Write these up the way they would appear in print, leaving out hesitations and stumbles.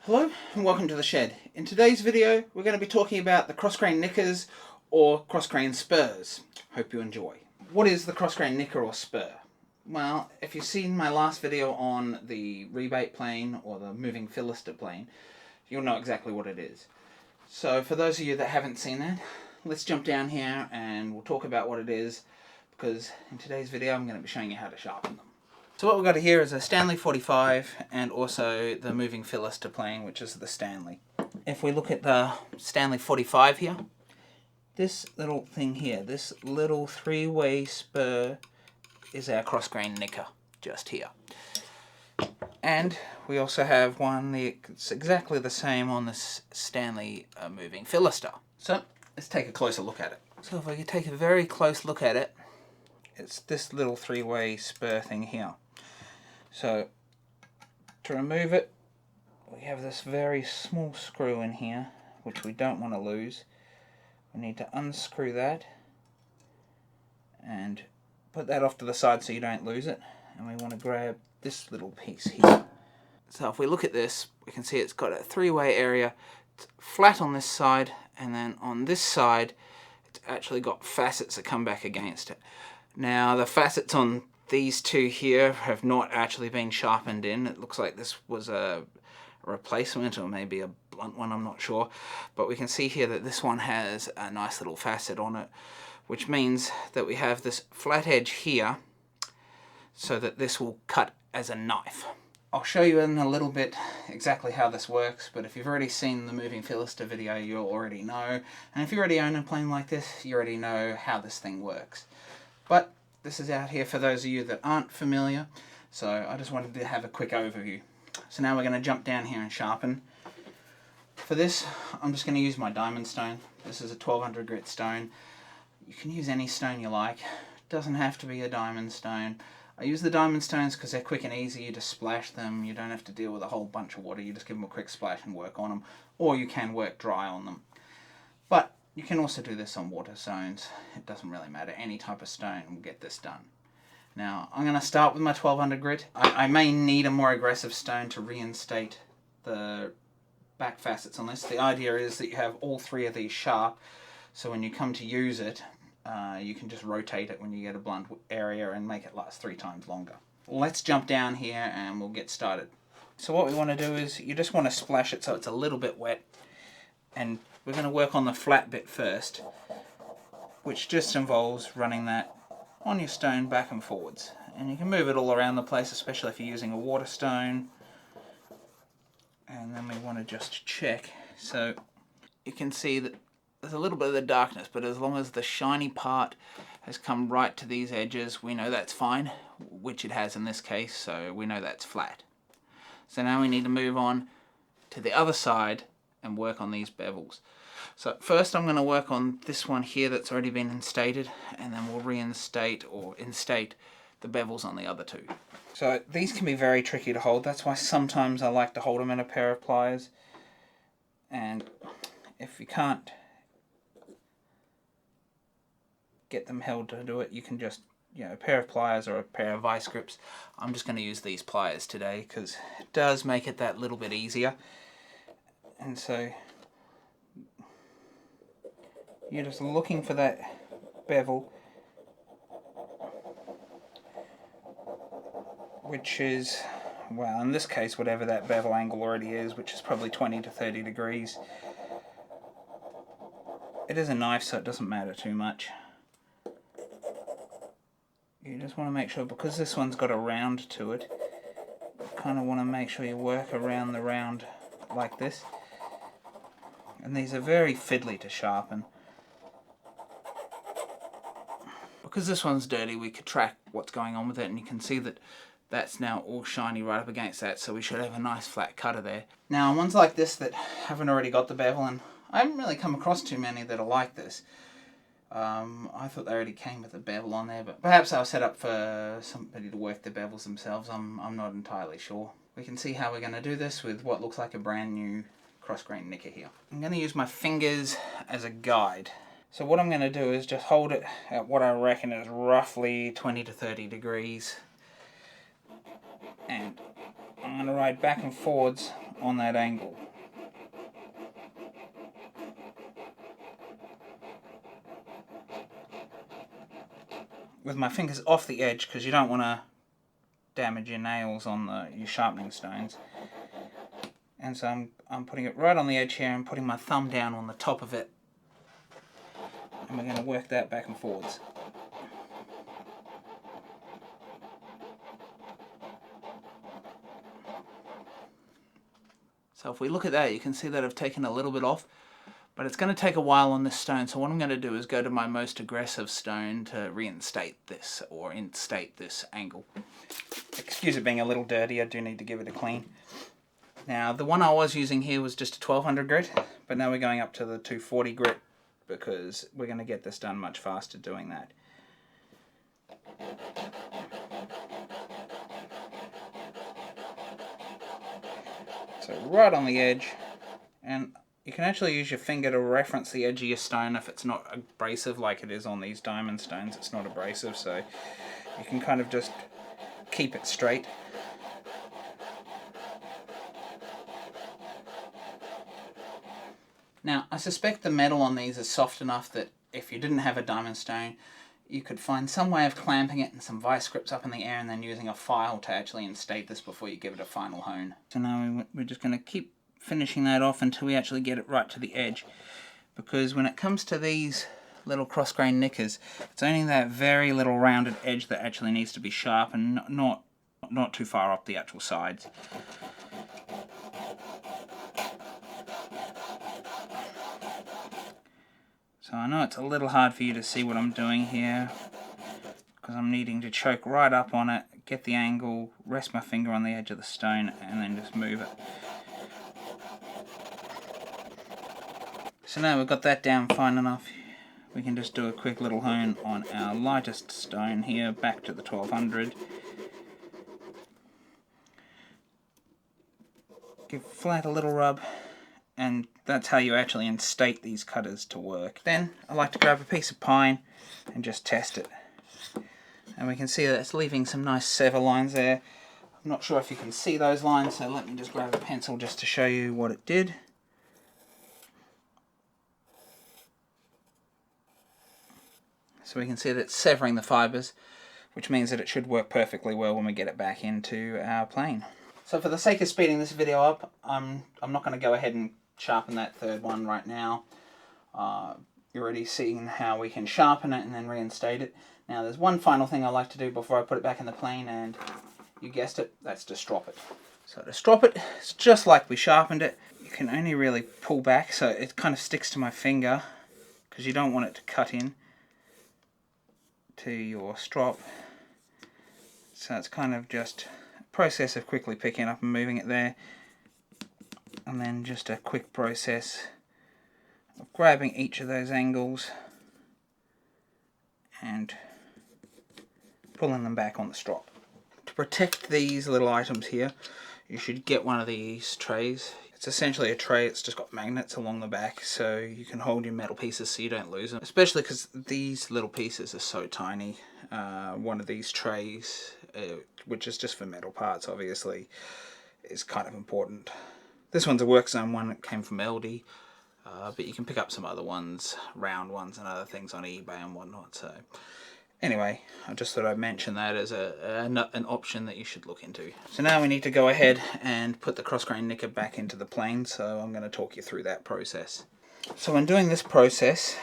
Hello and welcome to the shed. In today's video we're going to be talking about the cross-grain nickers or cross-grain spurs. Hope you enjoy. What is the cross-grain nicker or spur? Well, if you've seen my last video on the rebate plane or the moving fillister plane, you'll know exactly what it is. So for those of you that haven't seen that, let's jump down here and we'll talk about what it is, because in today's video I'm going to be showing you how to sharpen them. So what we've got here is a Stanley 45 and also the moving fillister plane, which is the Stanley. If we look at the Stanley 45 here, this little thing here, this little three-way spur is our cross-grain nicker just here. And we also have one that's exactly the same on this Stanley moving fillister. So let's take a closer look at it. So if I could take a very close look at it, it's this little three-way spur thing here. So to remove it, we have this very small screw in here, which we don't want to lose. We need to unscrew that and put that off to the side so you don't lose it. And we want to grab this little piece here. So if we look at this, we can see it's got a three-way area. It's flat on this side, and then on this side it's actually got facets that come back against it. Now the facets on these two here have not actually been sharpened in. It looks like this was a replacement or maybe a blunt one, I'm not sure. But we can see here that this one has a nice little facet on it, which means that we have this flat edge here so that this will cut as a knife. I'll show you in a little bit exactly how this works, but if you've already seen the moving fillister video, you'll already know. And if you already own a plane like this, you already know how this thing works. But this is out here for those of you that aren't familiar, so I just wanted to have a quick overview. So now we're going to jump down here and sharpen. For this, I'm just going to use my diamond stone. This is a 1200 grit stone. You can use any stone you like. It doesn't have to be a diamond stone. I use the diamond stones because they're quick and easy. You just splash them. You don't have to deal with a whole bunch of water. You just give them a quick splash and work on them, or you can work dry on them. But you can also do this on water stones. It doesn't really matter. Any type of stone will get this done. Now, I'm going to start with my 1200 grit. I may need a more aggressive stone to reinstate the back facets on this. The idea is that you have all three of these sharp, so when you come to use it, you can just rotate it when you get a blunt area and make it last 3 times longer. Let's jump down here and we'll get started. So what we want to do is you just want to splash it so it's a little bit wet, and we're going to work on the flat bit first, which just involves running that on your stone back and forwards. And you can move it all around the place, especially if you're using a water stone. And then we want to just check. So you can see that there's a little bit of the darkness, but as long as the shiny part has come right to these edges, we know that's fine, which it has in this case, so we know that's flat. So now we need to move on to the other side and work on these bevels. So first I'm going to work on this one here that's already been instated, and then we'll reinstate or instate the bevels on the other two. So these can be very tricky to hold. That's why sometimes I like to hold them in a pair of pliers. And if you can't get them held to do it, you can just, a pair of pliers or a pair of vice grips. I'm just going to use these pliers today because it does make it that little bit easier. And so you're just looking for that bevel, which is, well, in this case, whatever that bevel angle already is, which is probably 20 to 30 degrees. It is a knife, so it doesn't matter too much. You just want to make sure, because this one's got a round to it, you kind of want to make sure you work around the round like this. And these are very fiddly to sharpen. Because this one's dirty, we could track what's going on with it, and you can see that that's now all shiny right up against that, so we should have a nice flat cutter there. Now, ones like this that haven't already got the bevel, and I haven't really come across too many that are like this. I thought they already came with a bevel on there, but perhaps they were set up for somebody to work the bevels themselves. I'm not entirely sure. We can see how we're going to do this with what looks like a brand new cross-grain nicker here. I'm going to use my fingers as a guide. So what I'm going to do is just hold it at what I reckon is roughly 20 to 30 degrees. And I'm going to ride back and forwards on that angle. With my fingers off the edge, because you don't want to damage your nails on your sharpening stones. And so I'm putting it right on the edge here and putting my thumb down on the top of it. And we're going to work that back and forwards. So if we look at that, you can see that I've taken a little bit off, but it's going to take a while on this stone. So what I'm going to do is go to my most aggressive stone to reinstate this, or instate this angle. Excuse it being a little dirty, I do need to give it a clean. Now the one I was using here was just a 1200 grit, but now we're going up to the 240 grit because we're going to get this done much faster doing that. So right on the edge, and you can actually use your finger to reference the edge of your stone if it's not abrasive like it is on these diamond stones. It's not abrasive, so you can kind of just keep it straight. Now, I suspect the metal on these is soft enough that if you didn't have a diamond stone, you could find some way of clamping it and some vice grips up in the air and then using a file to actually instate this before you give it a final hone. So now we're just going to keep finishing that off until we actually get it right to the edge. Because when it comes to these little cross-grain knickers, it's only that very little rounded edge that actually needs to be sharp and not too far up the actual sides. So I know it's a little hard for you to see what I'm doing here, because I'm needing to choke right up on it, get the angle, rest my finger on the edge of the stone, and then just move it. So now we've got that down fine enough, we can just do a quick little hone on our lightest stone here, back to the 1200. Give flat a little rub, and that's how you actually instate these cutters to work. Then I like to grab a piece of pine and just test it. And we can see that it's leaving some nice sever lines there. I'm not sure if you can see those lines, so let me just grab a pencil just to show you what it did. So we can see that it's severing the fibres, which means that it should work perfectly well when we get it back into our plane. So for the sake of speeding this video up, I'm not going to go ahead and sharpen that third one right now. You're already seeing how we can sharpen it and then reinstate it. Now there's one final thing I like to do before I put it back in the plane, and you guessed it, that's to strop it. So to strop it, it's just like we sharpened it. You can only really pull back so it kind of sticks to my finger, because you don't want it to cut in to your strop. So it's kind of just a process of quickly picking up and moving it there, and then just a quick process of grabbing each of those angles and pulling them back on the strop. To protect these little items here, you should get one of these trays. It's essentially a tray, it's just got magnets along the back so you can hold your metal pieces so you don't lose them. Especially because these little pieces are so tiny. One of these trays, which is just for metal parts obviously, is kind of important. This one's a work zone one, it came from LD, but you can pick up some other ones, round ones and other things on eBay and whatnot. So anyway, I just thought I'd mention that as an option that you should look into. So now we need to go ahead and put the cross-grain knicker back into the plane, so I'm going to talk you through that process. So when doing this process,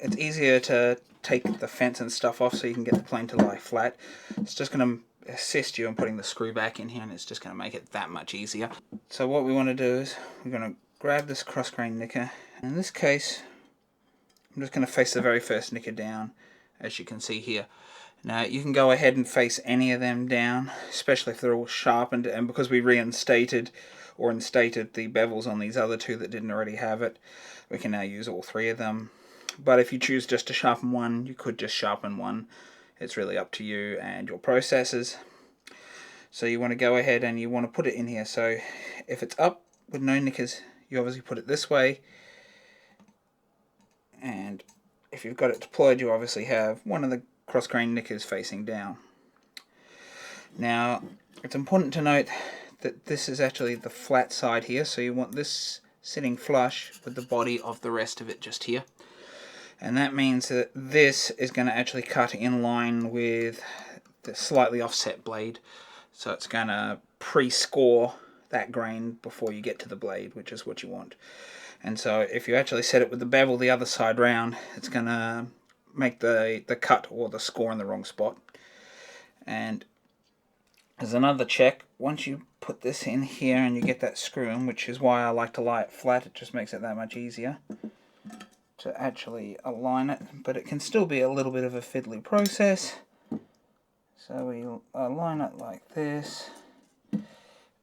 it's easier to take the fence and stuff off so you can get the plane to lie flat. It's just going to assist you in putting the screw back in here, and it's just going to make it that much easier. So what we want to do is we're going to grab this cross-grain knicker. In this case, I'm just going to face the very first knicker down, as you can see here. Now you can go ahead and face any of them down, especially if they're all sharpened, and because we reinstated or instated the bevels on these other two that didn't already have it, we can now use all three of them. But if you choose just to sharpen one, you could just sharpen one. It's really up to you and your processes. So you want to go ahead and you want to put it in here. So if it's up with no knickers, you obviously put it this way. And if you've got it deployed, you obviously have one of the cross-grain knickers facing down. Now, it's important to note that this is actually the flat side here, so you want this sitting flush with the body of the rest of it just here. And that means that this is going to actually cut in line with the slightly offset blade. So it's going to pre-score that grain before you get to the blade, which is what you want. And so if you actually set it with the bevel the other side round, it's going to make the cut or the score in the wrong spot. And as another check, once you put this in here and you get that screw in, which is why I like to lie it flat, it just makes it that much easier to actually align it, but it can still be a little bit of a fiddly process. So we align it like this,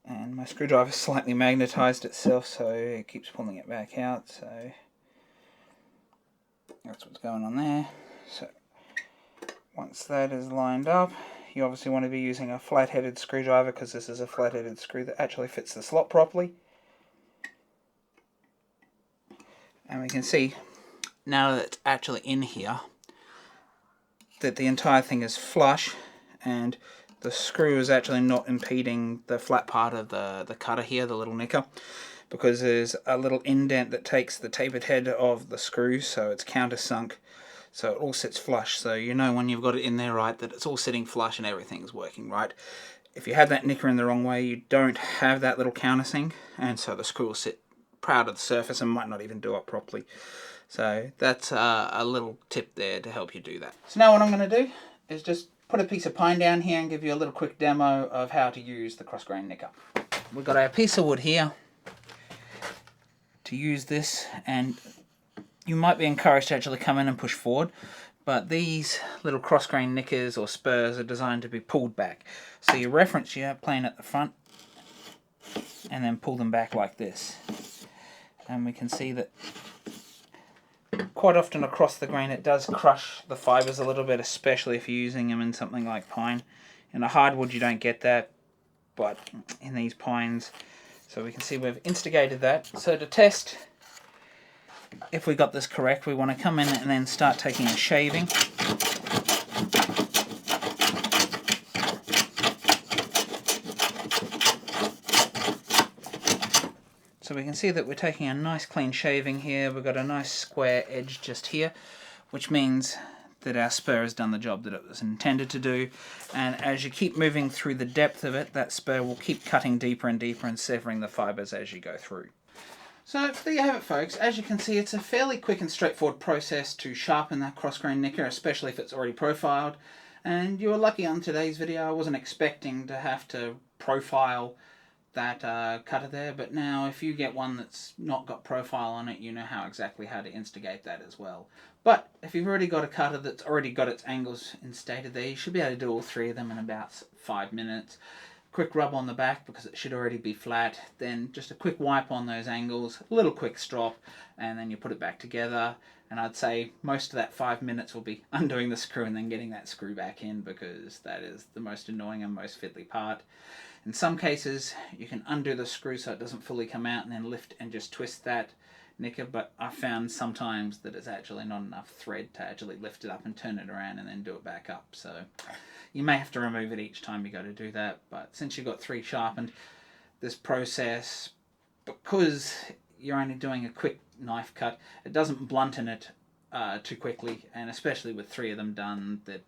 and my screwdriver slightly magnetized itself, so it keeps pulling it back out, so that's what's going on there. So once that is lined up, you obviously want to be using a flat-headed screwdriver, because this is a flat-headed screw that actually fits the slot properly. And we can see, now that it's actually in here, that the entire thing is flush, and the screw is actually not impeding the flat part of the cutter here, the little nicker, because there's a little indent that takes the tapered head of the screw, so it's countersunk, so it all sits flush, so you know when you've got it in there right that it's all sitting flush and everything's working right. If you have that nicker in the wrong way, you don't have that little countersink, and so the screw will sit proud of the surface and might not even do it properly. So that's a little tip there to help you do that. So now what I'm going to do is just put a piece of pine down here and give you a little quick demo of how to use the cross grain nicker. We've got our piece of wood here to use this, and you might be encouraged to actually come in and push forward, but these little cross grain nickers or spurs are designed to be pulled back. So you reference your plane at the front and then pull them back like this. And we can see that quite often across the grain it does crush the fibres a little bit, especially if you're using them in something like pine. In a hardwood you don't get that, but in these pines, so we can see we've instigated that. So to test if we got this correct, we want to come in and then start taking a shaving. So we can see that we're taking a nice clean shaving here. We've got a nice square edge just here, which means that our spur has done the job that it was intended to do. And as you keep moving through the depth of it, that spur will keep cutting deeper and deeper and severing the fibres as you go through. So there you have it, folks. As you can see, it's a fairly quick and straightforward process to sharpen that cross grain nicker, especially if it's already profiled. And you were lucky on today's video. I wasn't expecting to have to profile that cutter there, but now if you get one that's not got profile on it, you know how to instigate that as well. But if you've already got a cutter that's already got its angles instated there, you should be able to do all three of them in about 5 minutes. Quick rub on the back because it should already be flat, then just a quick wipe on those angles, a little quick strop, and then you put it back together. And I'd say most of that 5 minutes will be undoing the screw and then getting that screw back in, because that is the most annoying and most fiddly part. In some cases you can undo the screw so it doesn't fully come out and then lift and just twist that nicker, but I found sometimes that it's actually not enough thread to actually lift it up and turn it around and then do it back up. So you may have to remove it each time you go to do that, but since you've got 3 sharpened, this process, because you're only doing a quick knife cut, it doesn't blunten it too quickly, and especially with 3 of them done, that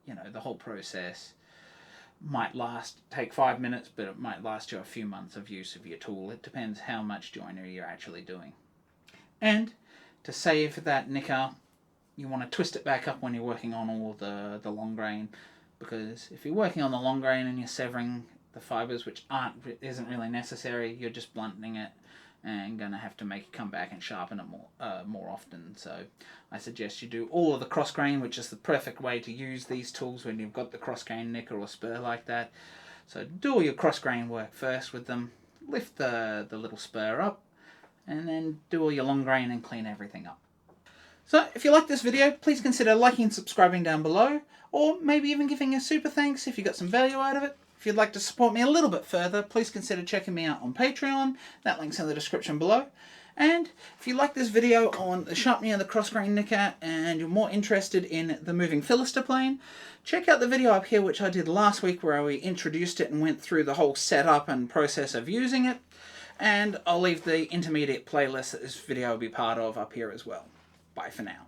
you know, the whole process might take 5 minutes, but it might last you a few months of use of your tool. It depends how much joinery you're actually doing. And to save that nicker, you want to twist it back up when you're working on all the long grain, because if you're working on the long grain and you're severing the fibres, which isn't really necessary, you're just blunting it and going to have to make it come back and sharpen it more often. So I suggest you do all of the cross grain, which is the perfect way to use these tools when you've got the cross grain nicker or spur like that. So do all your cross grain work first with them, lift the little spur up, and then do all your long grain and clean everything up. So if you like this video, please consider liking and subscribing down below, or maybe even giving a super thanks if you got some value out of it. If you'd like to support me a little bit further, please consider checking me out on Patreon. That link's in the description below. And if you like this video on the sharpening of the cross-grain nicker and you're more interested in the moving Philister plane, check out the video up here which I did last week where we introduced it and went through the whole setup and process of using it. And I'll leave the intermediate playlist that this video will be part of up here as well. Bye for now.